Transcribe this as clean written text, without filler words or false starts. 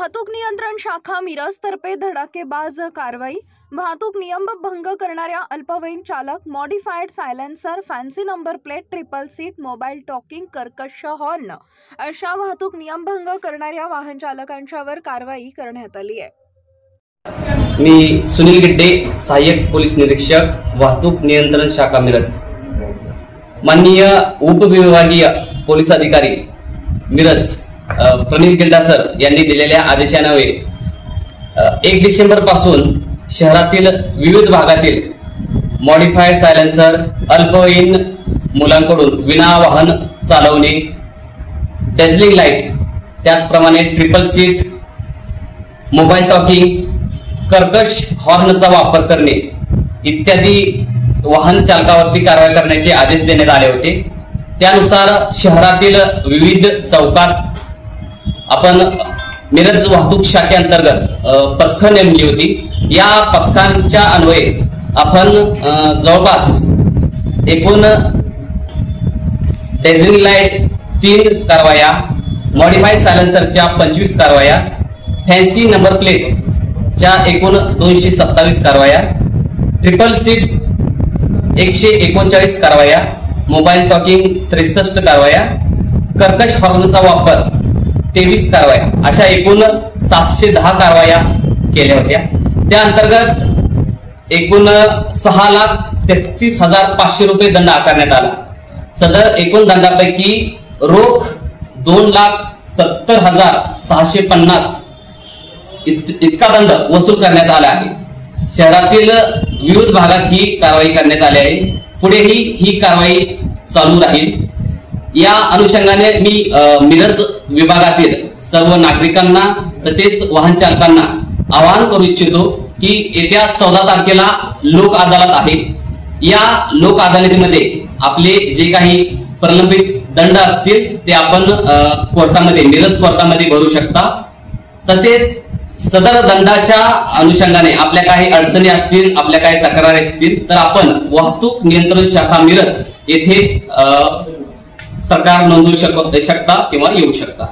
वाहतूक नियंत्रण शाखा मिरज तर्फे धडाकेबाज कारवाई। वाहतूक नियम भंग करणाऱ्या अल्पवयीन चालक, modified silencer, fancy number plate, triple seat, mobile talking, कर्कश हॉर्न अशा वाहतूक नियम भंग करणाऱ्या वाहन चालकांच्यावर कारवाई करण्यात आली आहे। मी सुनील गिड्डे, सहाय्यक पोलीस निरीक्षक, वाहतूक नियंत्रण शाखा मिरज। माननीय उपविभागीय पोलीस अधिकारी मिरज प्रणीत गिल्डा सर यांनी दिलेल्या आदेशान्वये 1 डिसेंबर पासून शहरातील विविध भागातील मॉडिफाइड सायलेन्सर, अल्पवयीन मुलांकडून विना वाहन चालवणे, डॅझलिंग लाईट, त्याचप्रमाणे ट्रिपल सीट, मोबाईल टॉकिंग, कर्कश हॉर्नचा वापर करणे इत्यादी वाहन चालकावरती कारवाई करण्याचे आदेश देण्यात आले होते। त्यानुसार शहरातील विविध चौकात आपण मिरज वाहतूक शाखेअंतर्गत पथकं नेमली होती। या पथकांच्या अन्वये आपण जवळपास एकूण डॅझलिंग लाईट 3 कारवाया, मॉडिफाइड सायलेन्सरच्या 25 कारवाया, फॅन्सी नंबर प्लेटच्या एकूण 227 कारवाया, ट्रिपल सीट 139 कारवाया, मोबाईल टॉकिंग 63 कारवाया, कर्कश हॉर्नचा वापर 23 कारवाया अशा एकूण 710 कारवाया केल्या होत्या। त्या अंतर्गत एकूण 6,33,500 रुपये दंड आकारण्यात आला। सदर एकूण दंडापैकी रोख 2,70,650 इतका दंड वसूल करण्यात आला आहे। शहरातील विविध भागात ही कारवाई करण्यात आली आहे। पुढेही ही कारवाई चालू राहील। या अनुषंगाने मी मिरज विभागातील सर्व नागरिकांना तसेच वाहन चालकांना आवाहन करू इच्छितो की येत्या 14 तारखेला लोक अदालत आहे। या लोक अदालतीमध्ये आपले जे काही प्रलंबित दंड असतील ते आपण कोर्टामध्ये, मिरज कोर्टामध्ये भरू शकता। तसेच सदर दंडाच्या अनुषंगाने आपल्या काही अडचणी असतील, आपल्या काही तक्रारी असतील तर आपण वाहतूक नियंत्रण शाखा मिरज येथे तक्रार नोंदवू शकता किंवा येऊ शकता।